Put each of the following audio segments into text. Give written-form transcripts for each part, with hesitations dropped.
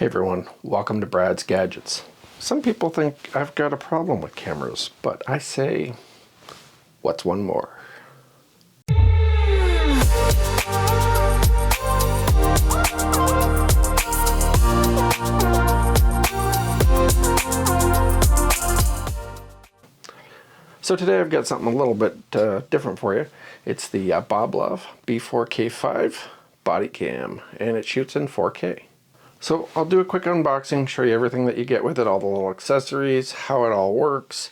Hey everyone, welcome to Brad's Gadgets. Some people think I've got a problem with cameras, but I say, what's one more? So today I've got something a little bit different for you. It's the Boblov B4k5 Bodycam, and it shoots in 4K. So I'll do a quick unboxing, show you everything that you get with it, all the little accessories, how it all works.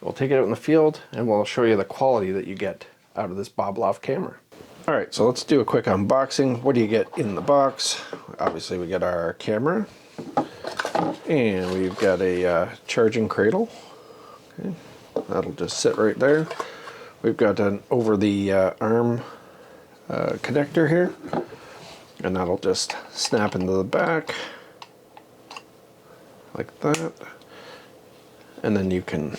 We'll take it out in the field and we'll show you the quality that you get out of this Boblov camera. Alright, so let's do a quick unboxing. What do you get in the box? Obviously we get our camera, and we've got a charging cradle. Okay, that'll just sit right there. We've got an over the arm connector here, and that'll just snap into the back like that, and then you can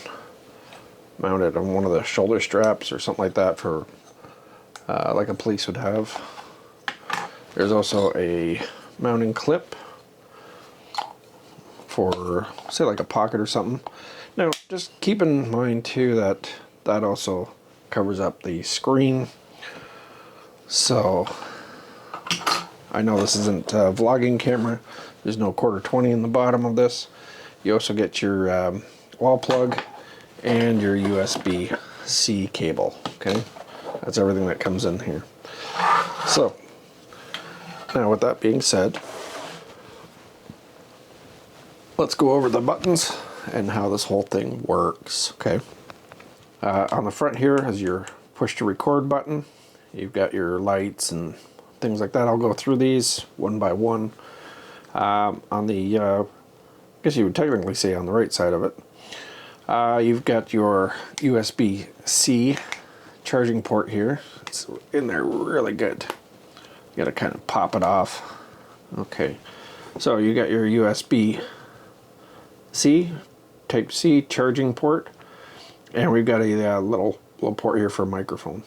mount it on one of the shoulder straps or something like that for like a police would have. There's also a mounting clip for, say, like a pocket or something. Now just keep in mind too that that also covers up the screen, so I know this isn't a vlogging camera. There's no 1/4-20 in the bottom of this. You also get your wall plug and your USB-C cable. Okay, that's everything that comes in here. So now with that being said, let's go over the buttons and how this whole thing works. Okay, on the front here is your push to record button. You've got your lights and things like that. I'll go through these one by one. On the, I guess you would technically say on the right side of it, you've got your USB-C charging port here. It's in there really good. You gotta kind of pop it off. Okay, so you got your USB-C, Type C charging port, and we've got a little port here for a microphone.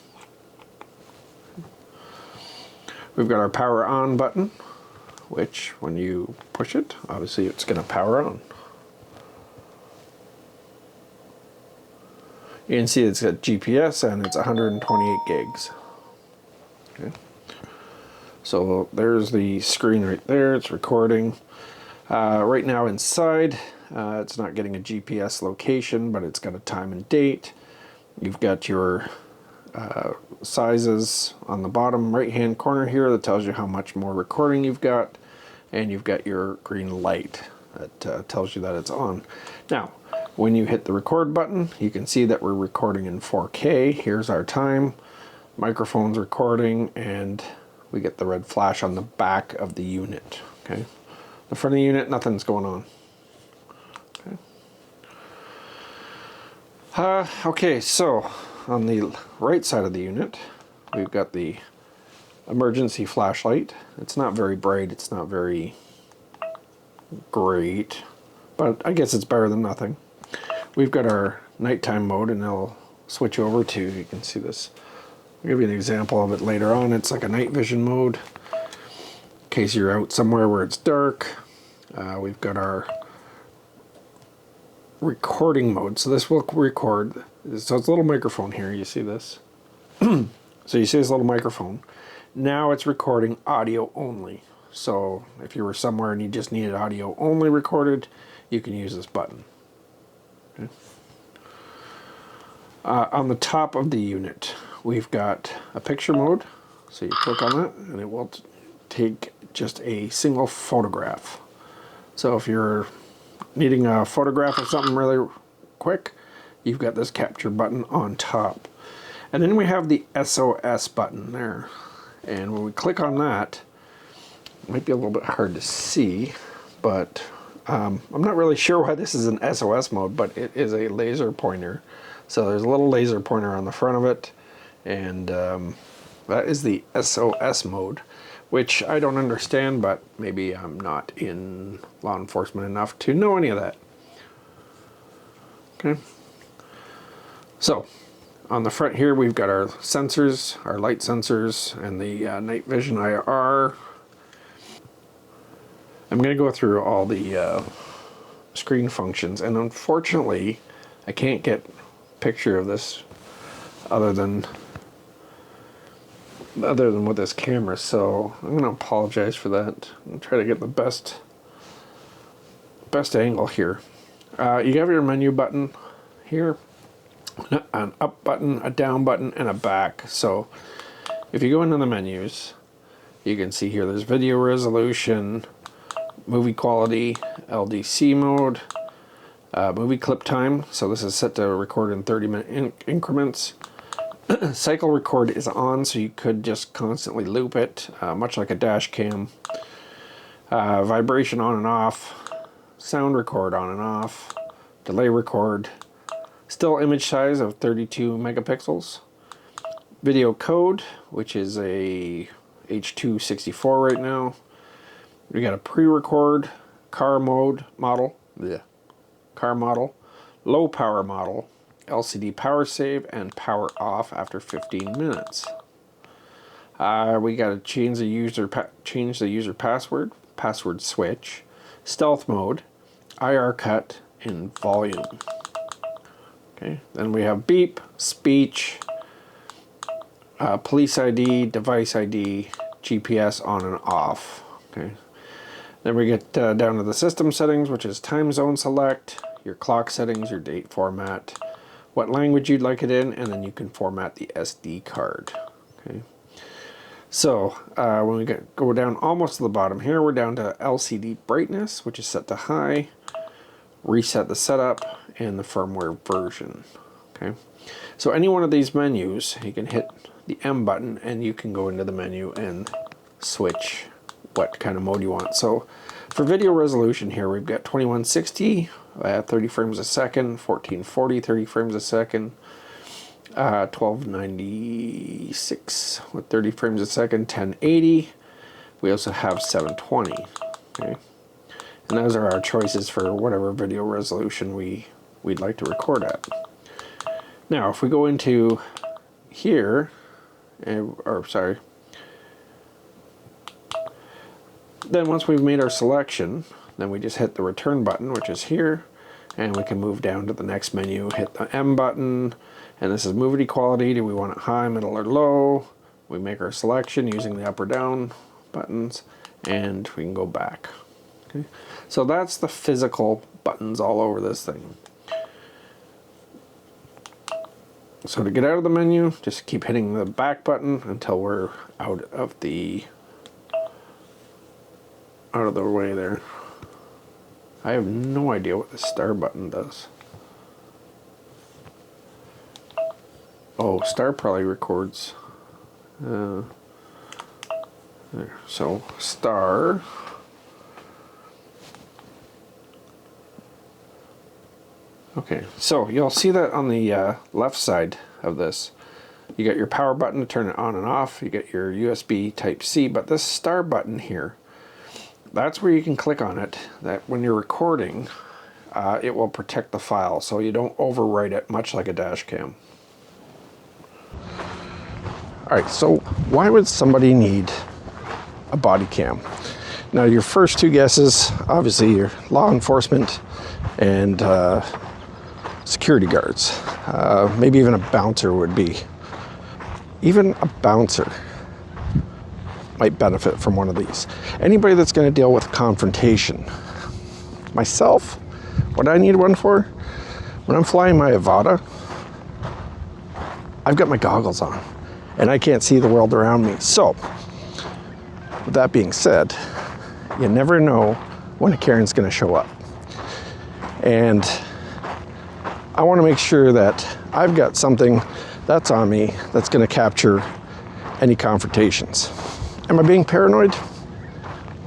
We've got our power on button, which when you push it, obviously it's going to power on. You can see it's got GPS and it's 128 gigs. Okay. So there's the screen right there, it's recording. Right now inside, it's not getting a GPS location, but it's got a time and date. You've got your sizes on the bottom right hand corner here that tells you how much more recording you've got, and you've got your green light that tells you that it's on. Now when you hit the record button, you can see that we're recording in 4K. Here's our time, microphone's recording, and we get the red flash on the back of the unit. Okay, the front of the unit, nothing's going on. Okay, so on the right side of the unit, we've got the emergency flashlight. It's not very bright, it's not very great, but I guess it's better than nothing. We've got our nighttime mode, and I'll switch over to, you can see this. I'll give you an example of it later on. It's like a night vision mode, in case you're out somewhere where it's dark. We've got our recording mode, so this will record. So it's a little microphone here, you see this? So you see this little microphone. Now it's recording audio only. So if you were somewhere and you just needed audio only recorded, you can use this button. Okay. On the top of the unit, we've got a picture mode. So you click on that and it will take just a single photograph. So if you're needing a photograph of something really quick, you've got this capture button on top. And then we have the SOS button there. And when we click on that, it might be a little bit hard to see, but I'm not really sure why this is an SOS mode, but it is a laser pointer. So there's a little laser pointer on the front of it, and that is the SOS mode, which I don't understand, but maybe I'm not in law enforcement enough to know any of that. Okay. So on the front here, we've got our sensors, our light sensors, and the night vision IR. I'm going to go through all the screen functions, and unfortunately I can't get a picture of this other than with this camera, so I'm going to apologize for that and try to get the best angle here. You have your menu button here, an up button, a down button, and a back. So if you go into the menus, you can see here there's video resolution, movie quality, LDC mode, movie clip time. So this is set to record in 30-minute increments. Cycle record is on, so you could just constantly loop it, much like a dash cam. Vibration on and off, sound record on and off, delay record, still image size of 32 megapixels, video code, which is a H.264 right now. We got a pre-record, car model, low power model, LCD power save, and power off after 15 minutes. We got to change the user password switch, stealth mode, IR cut, and volume. Okay, then we have beep, speech, police ID, device ID, GPS on and off. Okay, then we get down to the system settings, which is time zone select, your clock settings, your date format, what language you'd like it in, and then you can format the SD card. Okay. So when we go down almost to the bottom here, we're down to LCD brightness, which is set to high, reset the setup, and the firmware version. Okay. So any one of these menus, you can hit the M button and you can go into the menu and switch what kind of mode you want. So for video resolution here, we've got 2160 at 30 frames a second, 1440, 30 frames a second, 1296 with 30 frames a second, 1080. We also have 720. Okay, and those are our choices for whatever video resolution we'd like to record at. Now, if we go into here, then once we've made our selection, then we just hit the return button, which is here, and we can move down to the next menu, hit the M button, and this is movie quality. Do we want it high, middle, or low? We make our selection using the up or down buttons, and we can go back. Okay, so that's the physical buttons all over this thing. So to get out of the menu, just keep hitting the back button until we're out of the way there. I have no idea what the star button does. Oh, star probably records. There. So star. Okay, so you'll see that on the left side of this. You got your power button to turn it on and off. You get your USB Type-C, but this star button here, that's where you can click on it. That when you're recording, it will protect the file, so you don't overwrite it, much like a dash cam. All right, so why would somebody need a body cam? Now, your first two guesses, obviously, your law enforcement and security guards. Maybe even a bouncer would be. Even a bouncer might benefit from one of these. Anybody that's going to deal with confrontation. Myself, what I need one for, when I'm flying my Avata, I've got my goggles on and I can't see the world around me. So, with that being said, you never know when a Karen's going to show up. And I want to make sure that I've got something that's on me that's going to capture any confrontations. Am I being paranoid?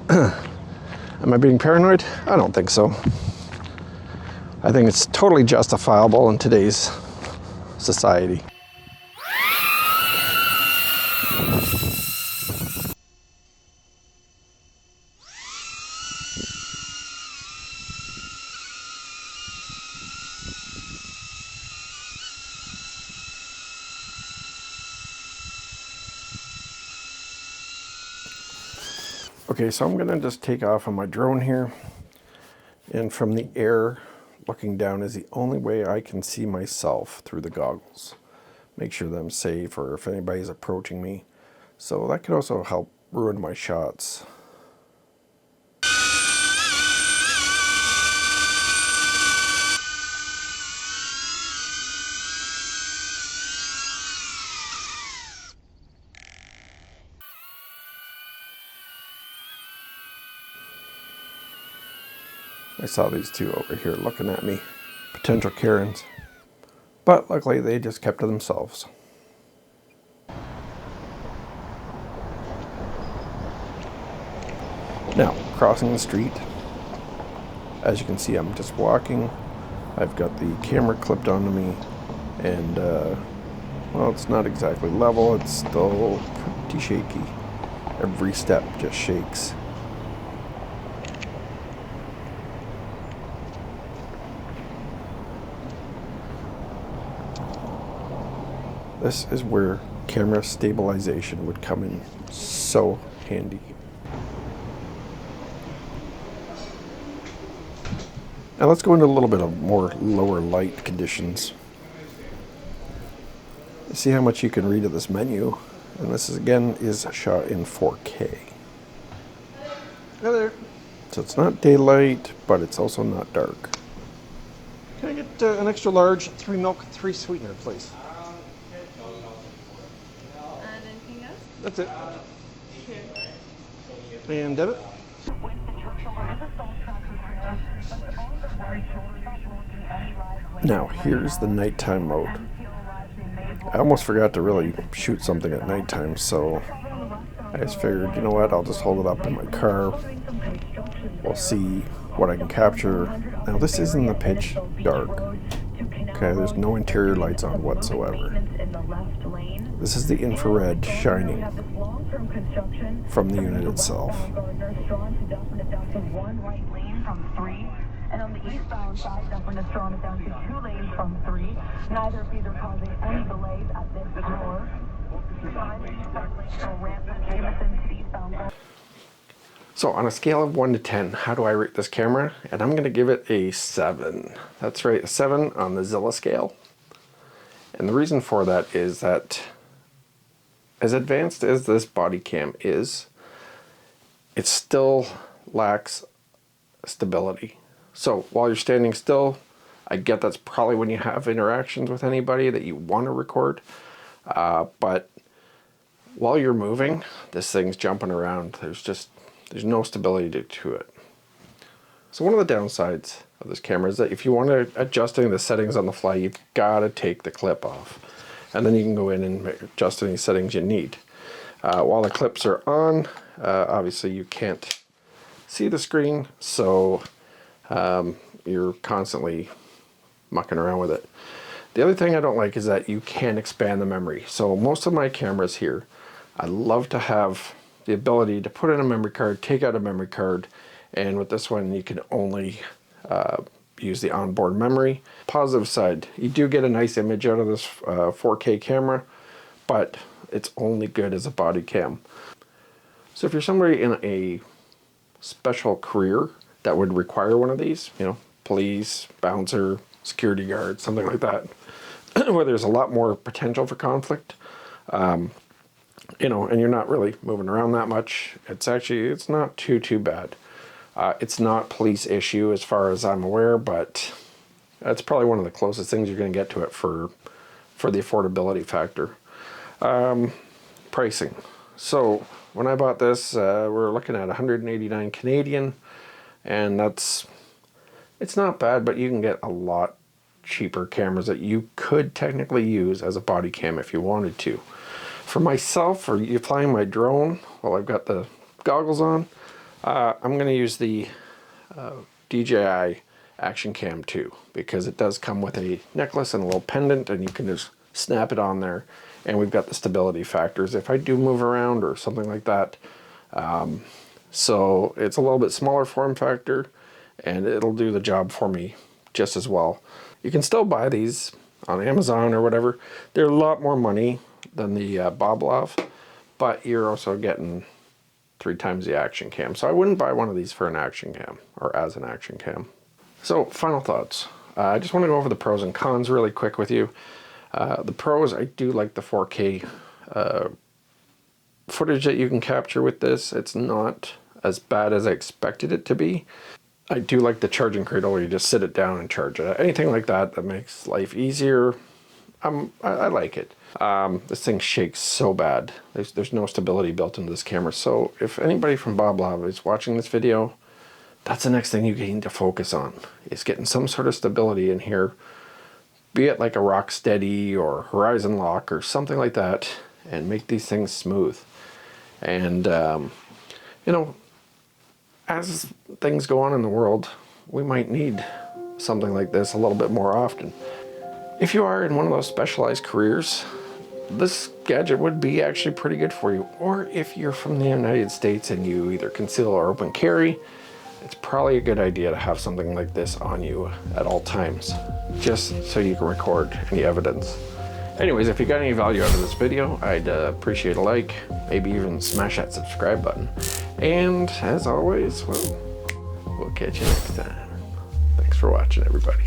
Am I being paranoid? I don't think so. I think it's totally justifiable in today's society. Okay, so I'm gonna just take off on my drone here, and from the air, looking down is the only way I can see myself through the goggles. Make sure that I'm safe, or if anybody's approaching me. So that could also help ruin my shots. I saw these two over here looking at me, potential Karens, but luckily they just kept to themselves. Now, crossing the street, as you can see, I'm just walking. I've got the camera clipped onto me, and well, it's not exactly level, it's still pretty shaky. Every step just shakes. This is where camera stabilization would come in so handy. Now let's go into a little bit of more lower light conditions. See how much you can read of this menu. And this is, again, is shot in 4K. Hi there. So it's not daylight, but it's also not dark. Can I get an extra large, 3 milk, 3 sweetener, please? And anything else? That's it. And debit? Now, here's the nighttime mode. I almost forgot to really shoot something at nighttime, so I just figured, you know what, I'll just hold it up in my car. We'll see what I can capture. Now, this is in the pitch dark. Okay, there's no interior lights on whatsoever. This is the infrared shining from the unit itself. And on the eastbound side, Dufferin is drawn it down to 2 lanes from 3. Neither of these are causing any delays at this hour. So on a scale of 1 to 10, how do I rate this camera? And I'm going to give it a 7. That's right, a 7 on the Zilla scale. And the reason for that is that as advanced as this Bodycam is, it still lacks stability. So while you're standing still, I get that's probably when you have interactions with anybody that you want to record. But while you're moving, this thing's jumping around. There's no stability to it. So one of the downsides of this camera is that if you want to adjusting the settings on the fly, you've got to take the clip off. And then you can go in and adjust any settings you need. While the clips are on, obviously you can't see the screen, so you're constantly mucking around with it. The other thing I don't like is that you can expand the memory. So most of my cameras here, I love to have the ability to put in a memory card, take out a memory card, and with this one you can only use the onboard memory. Positive side, you do get a nice image out of this 4K camera, but it's only good as a body cam. So if you're somebody in a special career that would require one of these, you know, police, bouncer, security guard, something like that, where there's a lot more potential for conflict, you know, and you're not really moving around that much, it's not too bad. It's not police issue as far as I'm aware, but that's probably one of the closest things you're going to get to it for the affordability factor. Pricing. So when I bought this, we're looking at 189 Canadian, and it's not bad, but you can get a lot cheaper cameras that you could technically use as a body cam if you wanted to. For myself, for you flying my drone while I've got the goggles on, I'm going to use the DJI Action Cam 2 because it does come with a necklace and a little pendant, and you can just snap it on there, and we've got the stability factors if I do move around or something like that. So it's a little bit smaller form factor, and it'll do the job for me just as well. You can still buy these on Amazon or whatever. They're a lot more money than the Boblov, but you're also getting 3 times the action cam. So I wouldn't buy one of these for an action cam or as an action cam. So final thoughts. I just want to go over the pros and cons really quick with you. The pros, I do like the 4K footage that you can capture with this. It's not as bad as I expected it to be. I do like the charging cradle where you just sit it down and charge it. Anything like that that makes life easier, I like it. This thing shakes so bad. There's no stability built into this camera. So if anybody from Boblov is watching this video, that's the next thing you need to focus on, is getting some sort of stability in here, be it like a Rocksteady or Horizon Lock or something like that, and make these things smooth. And you know, as things go on in the world, we might need something like this a little bit more often. If you are in one of those specialized careers, this gadget would be actually pretty good for you. Or if you're from the United States and you either conceal or open carry, it's probably a good idea to have something like this on you at all times, just so you can record any evidence. Anyways, if you got any value out of this video, I'd appreciate a like, maybe even smash that subscribe button. And as always, well, we'll catch you next time. Thanks for watching, everybody.